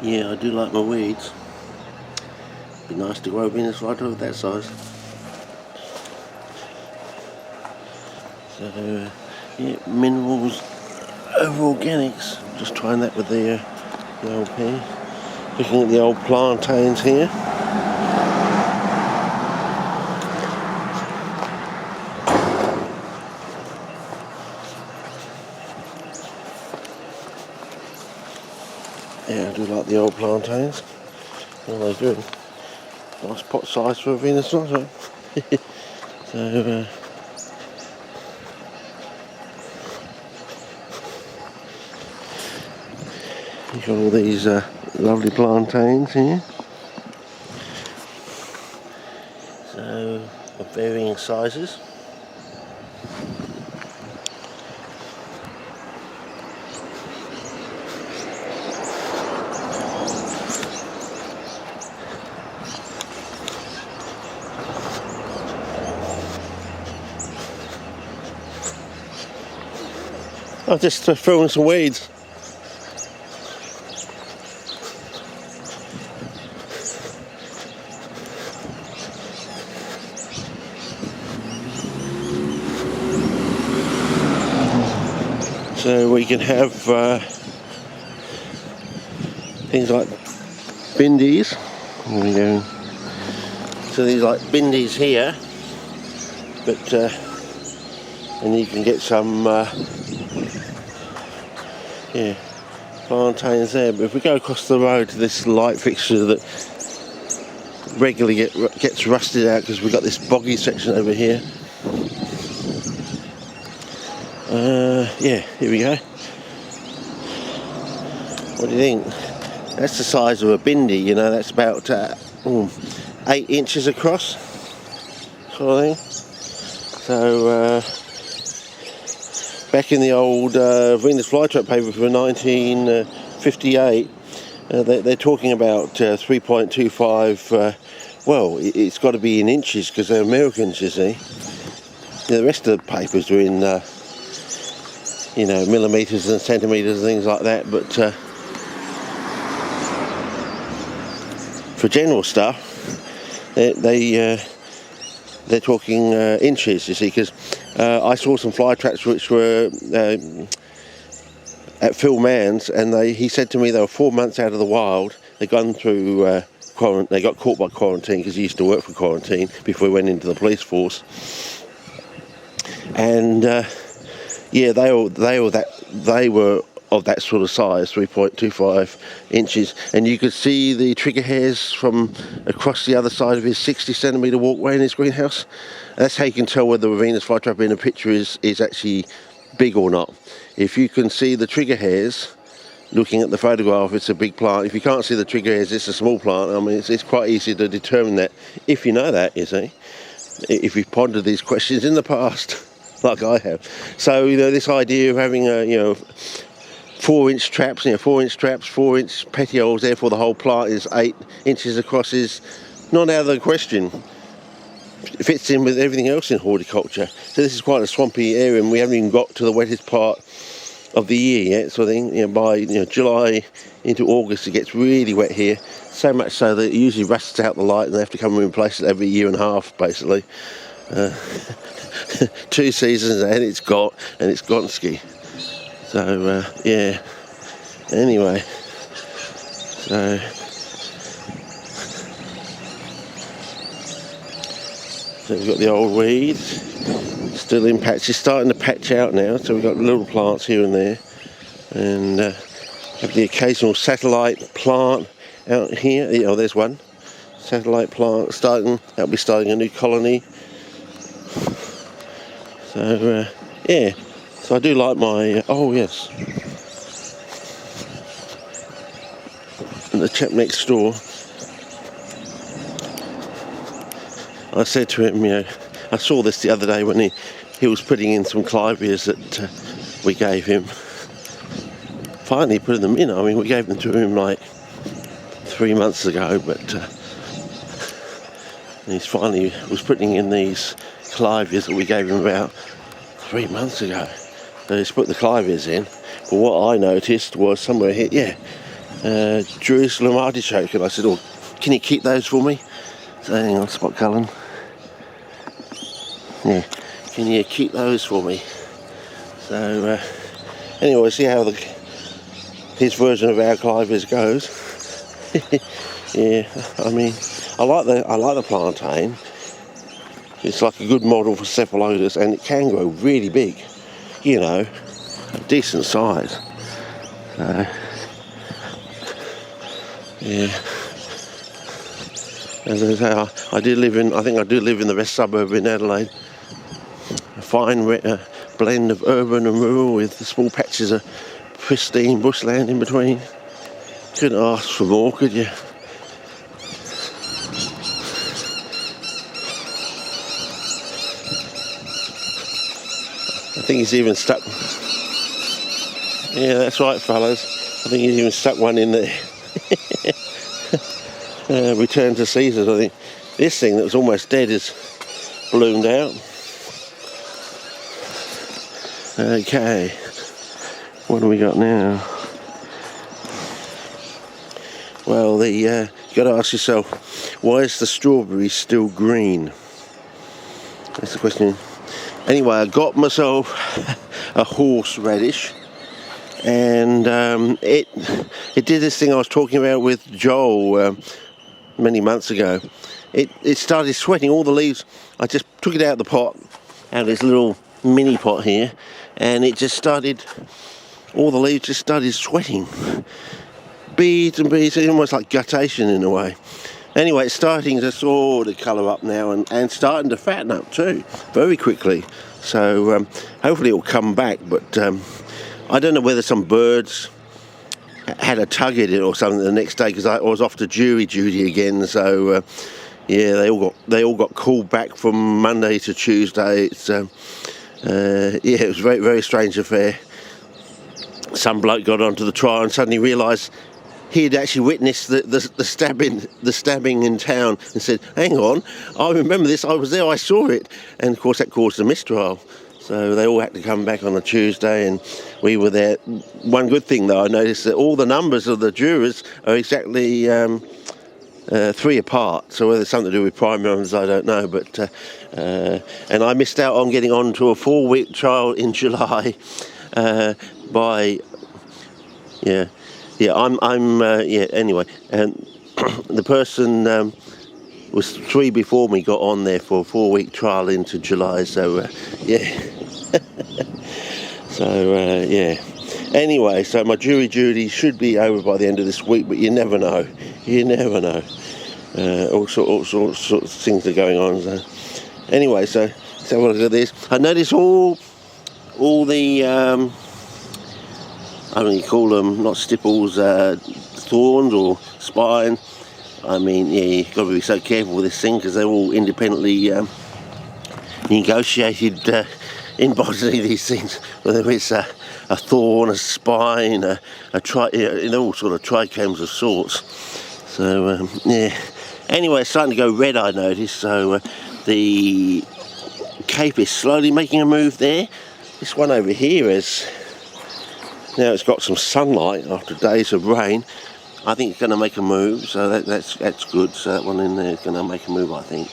Yeah, I do like my weeds. Be nice to grow Venus flytrap of that size. So, yeah, minerals over organics. Just trying that with the old pear. Looking at the old plantains here. Yeah, I do like the old plantains. What are they doing? Nice pot size for a Venus flytrap. So, you've got all these lovely plantains here. So, of varying sizes. I've just thrown some weeds. So we can have things like bindies. There we go. So these like bindies here, but and you can get some plantains there. But if we go across the road to this light fixture that regularly gets rusted out because we've got this boggy section over here. Yeah, here we go. What do you think? That's the size of a bindi, you know, that's about 8 inches across, sort of thing. So, back in the old Venus flytrap paper for 1958, they're talking about 3.25, well, it's got to be in inches because they're Americans, you see. The rest of the papers are in, millimetres and centimetres and things like that, but for general stuff, they're talking inches, you see, because I saw some fly traps which were at Phil Mann's, and he said to me they were 4 months out of the wild. They'd gone through quarantine. They got caught by quarantine because he used to work for quarantine before he went into the police force. And yeah, they were of that sort of size, 3.25 inches, and you could see the trigger hairs from across the other side of his 60 centimetre walkway in his greenhouse. That's how you can tell whether a Venus flytrap in a picture is actually big or not. If you can see the trigger hairs looking at the photograph, it's a big plant. If you can't see the trigger hairs, it's a small plant. I mean, it's quite easy to determine that if you know that, you see, if you've pondered these questions in the past like I have. So, this idea of having 4-inch traps, 4-inch traps, 4-inch petioles, therefore the whole plant is 8 inches across, is not out of the question. It fits in with everything else in horticulture. So this is quite a swampy area, and we haven't even got to the wettest part of the year yet. So I think by July into August it gets really wet here. So much so that it usually rusts out the light, and they have to come and replace it every year and a half, basically. 2 seasons and it's gone ski. So yeah. Anyway, so we've got the old weeds still in patch. It's starting to patch out now. So we've got little plants here and there, and have the occasional satellite plant out here. There's one satellite plant starting. That'll be starting a new colony. So yeah. So I do like my, oh yes, and the chap next door, I said to him, I saw this the other day when he was putting in some clivias that we gave him. Finally putting them in. I mean, we gave them to him like 3 months ago, but he's finally was putting in these clivias that we gave him about 3 months ago. So he's put the clivias in, but what I noticed was somewhere here, Jerusalem artichoke, and I said, "Oh, can you keep those for me?" So hang on, spot Cullen. Yeah, can you keep those for me? So anyway, we'll see how his version of our clivers goes. Yeah, I mean, I like the plantain. It's like a good model for cephalotus, and it can grow really big. You know, a decent size. Yeah. As I say, I do live in. I think I do live in the west suburb in Adelaide. A fine blend of urban and rural with the small patches of pristine bushland in between. Couldn't ask for more, could you? I think he's even stuck. Yeah, that's right, fellas. I think he's even stuck one in there. Return to Caesars, I think. This thing that was almost dead is bloomed out. Okay, what do we got now? Well, you got to ask yourself, why is the strawberry still green? That's the question. Anyway, I got myself a horseradish, and it did this thing I was talking about with Joel many months ago. It started sweating all the leaves. I just took it out of the pot, out of this little mini pot here, and it just started, all the leaves just started sweating. Beads and beads, almost like guttation in a way. Anyway, it's starting to sort of colour up now, and starting to fatten up too, very quickly. So hopefully it'll come back, but I don't know whether some birds had a tug at it or something the next day, because I was off to jury duty again. So yeah, they all got called back from Monday to Tuesday. It's yeah, it was a very, very strange affair. Some bloke got onto the trial and suddenly realised he had actually witnessed the stabbing in town, and said, "Hang on, I remember this. I was there. I saw it." And of course that caused a mistrial. So they all had to come back on a Tuesday, and we were there. One good thing though, I noticed that all the numbers of the jurors are exactly 3 apart. So whether it's something to do with prime numbers, I don't know. But and I missed out on getting on to a 4-week trial in July by yeah. Anyway, and the person was 3 before me got on there for a 4-week trial into July. So yeah. So yeah. Anyway, so my jury duty should be over by the end of this week, but you never know. You never know. All sorts of things are going on. So anyway, so let's have a look at this. I noticed all the I mean, you call them not stipples, thorns or spine. I mean, yeah, you've got to be so careful with this thing, because they're all independently negotiated in botany, these things. Whether it's a thorn, a spine, all sort of trichomes of sorts. So yeah. Anyway, it's starting to go red, I noticed. So the cape is slowly making a move there. This one over here is. Now it's got some sunlight after days of rain. I think it's going to make a move, so that's good. So that one in there is going to make a move, I think.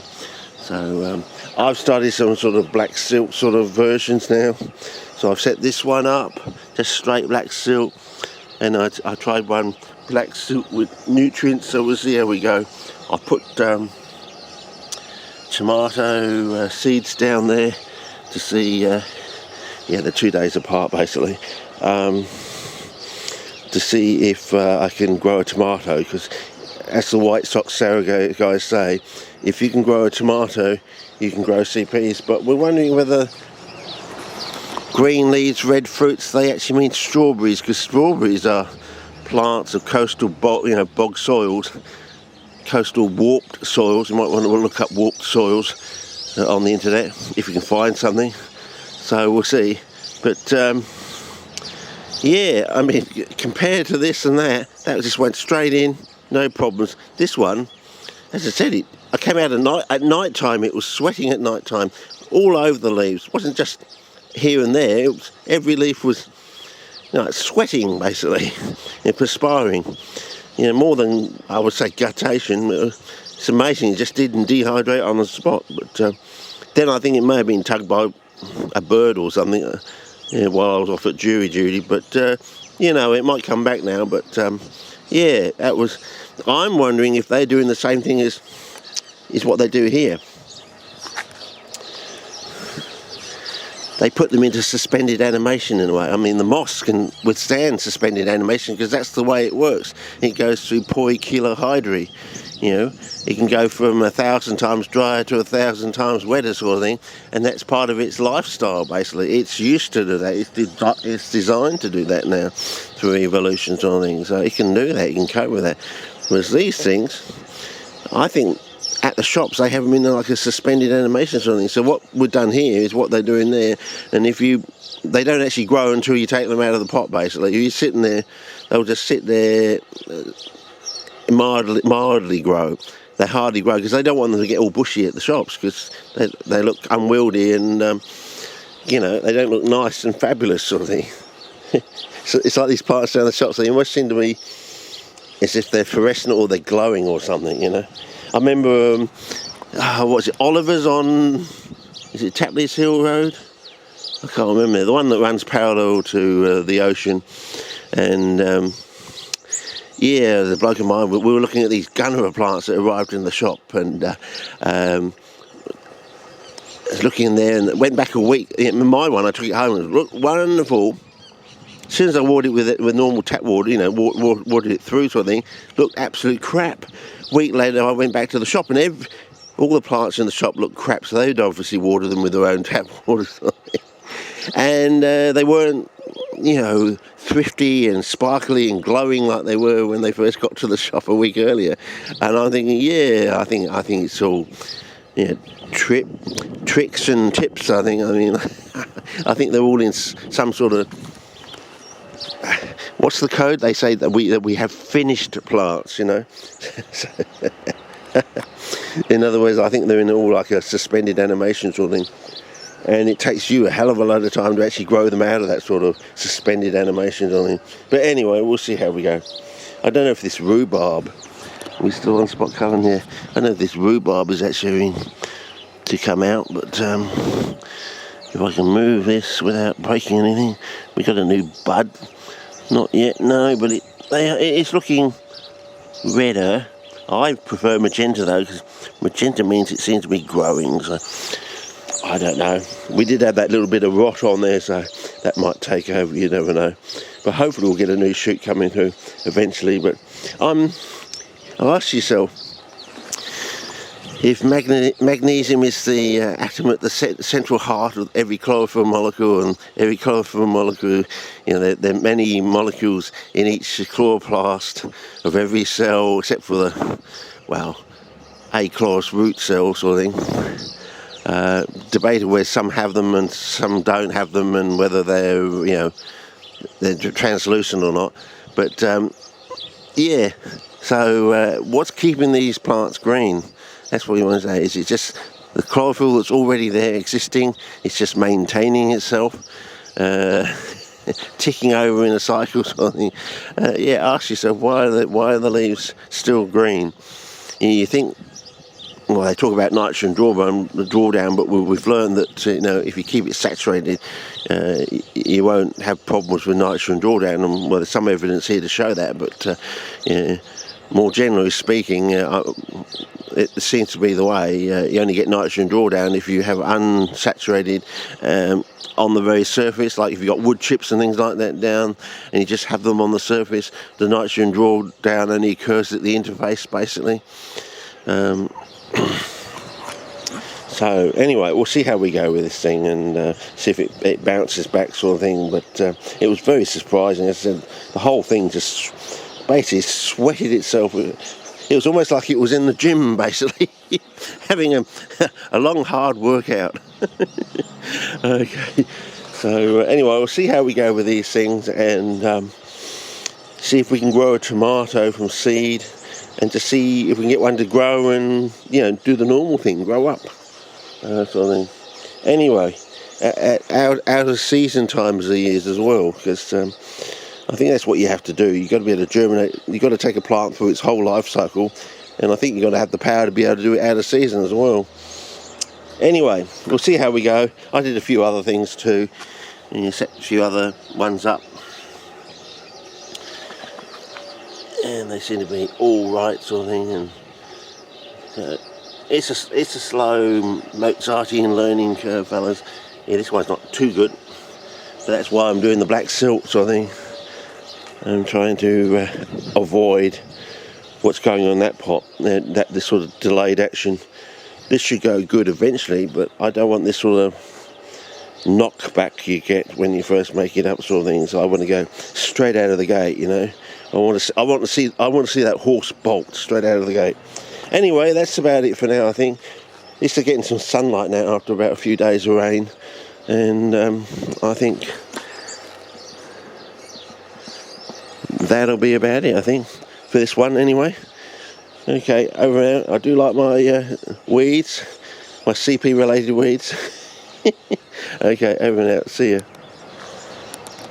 So I've started some sort of black silt sort of versions now. So I've set this one up, just straight black silt, and I tried one black silt with nutrients. So we'll see how we go. I put tomato seeds down there to see. Yeah, they're 2 days apart basically. To see if I can grow a tomato, because as the White Sox surrogate guys say, if you can grow a tomato, you can grow CPs. But we're wondering whether green leaves, red fruits, they actually mean strawberries, because strawberries are plants of coastal bog soils, coastal warped soils. You might want to look up warped soils on the internet if you can find something. So we'll see. But yeah, I mean, compared to this and that just went straight in, no problems. This one, as I said, I came out at night time. It was sweating at night time, all over the leaves. It wasn't just here and there. Every leaf was it's sweating basically, perspiring. More than I would say guttation. It's amazing, it just didn't dehydrate on the spot. But then I think it may have been tugged by a bird or something while I was off at jury duty. But it might come back now. But that was. I'm wondering if they're doing the same thing as what they do here. They put them into suspended animation in a way. I mean, the moss can withstand suspended animation because that's the way it works. It goes through poikilohydry. It can go from 1,000 times drier to 1,000 times wetter sort of thing, and that's part of its lifestyle basically. It's used to do that. It's designed to do that now through evolution sort of thing. So it can do that. It can cope with that. Whereas these things, I think, at the shops they have them in like a suspended animation sort of thing. So what we've done here is what they're doing there, and they don't actually grow until you take them out of the pot basically. If you're sitting there, they'll just sit there, mildly grow. They hardly grow because they don't want them to get all bushy at the shops because they look unwieldy and they don't look nice and fabulous sort of thing. So it's like these plants down the shops, they almost seem to be as if they're fluorescent or they're glowing or something. I remember, Oliver's on, is it Tapley's Hill Road? I can't remember. The one that runs parallel to the ocean. And, the bloke of mine, we were looking at these gunnerer plants that arrived in the shop. And I was looking in there and went back a week. My one, I took it home and it looked wonderful. As soon as I watered it with normal tap water, watered it through sort of thing, looked absolute crap. A week later I went back to the shop and all the plants in the shop looked crap, so they'd obviously water them with their own tap water sort of thing. And they weren't, thrifty and sparkly and glowing like they were when they first got to the shop a week earlier. And I'm thinking, I think it's all tricks and tips. I mean I think they're all in some sort of, what's the code? They say that we have finished plants, So, in other words, I think they're in all like a suspended animation sort of thing. And it takes you a hell of a lot of time to actually grow them out of that sort of suspended animation sort of thing. But anyway, we'll see how we go. I don't know if this rhubarb, we're still on spot covering here. I don't know if this rhubarb is actually to come out, but if I can move this without breaking anything. We got a new bud. Not yet, no, but it's looking redder. I prefer magenta though, because magenta means it seems to be growing, so I don't know. We did have that little bit of rot on there, so that might take over, you never know. But hopefully we'll get a new shoot coming through eventually. But I'll ask yourself, if magnesium is the atom at the central heart of every chlorophyll molecule, and every chlorophyll molecule, there are many molecules in each chloroplast of every cell, except for the, achloros root cell sort of thing. Debated where some have them and some don't have them, and whether they're translucent or not. But so what's keeping these plants green? That's what you want to say. Is it just the chlorophyll that's already there existing? It's just maintaining itself, ticking over in a cycle sort of thing. Ask yourself, why are the leaves still green? You think, well, they talk about nitrogen drawdown, but we've learned that if you keep it saturated, you won't have problems with nitrogen drawdown. And well, there's some evidence here to show that, but more generally speaking, it seems to be the way. You only get nitrogen drawdown if you have unsaturated on the very surface, like if you've got wood chips and things like that down, and you just have them on the surface, the nitrogen drawdown only occurs at the interface, basically. So anyway, we'll see how we go with this thing and see if it bounces back sort of thing. But it was very surprising. As I said, the whole thing just basically sweated itself. It was almost like it was in the gym, basically, having a long, hard workout. Okay, so anyway, we'll see how we go with these things and see if we can grow a tomato from seed, and to see if we can get one to grow and, do the normal thing, grow up, sort of thing. Anyway, out of season times of the years as well, because I think that's what you have to do. You've got to be able to germinate. You've got to take a plant through its whole life cycle, and I think you've got to have the power to be able to do it out of season as well. Anyway, we'll see how we go. I did a few other things too, and you set a few other ones up, and they seem to be all right sort of thing. And it's a slow Mozartian learning curve, fellas. Yeah, this one's not too good, but that's why I'm doing the black silt sort of thing. I'm trying to avoid what's going on in that pot, this sort of delayed action. This should go good eventually, but I don't want this sort of knockback you get when you first make it up sort of thing. So I want to go straight out of the gate, you know. I want to see that horse bolt straight out of the gate. Anyway, that's about it for now, I think. At least they're getting some sunlight now after about a few days of rain, and I think that'll be about it, I think, for this one anyway. Okay, over and out. I do like my weeds, my CP related weeds. Okay, over and out. See ya.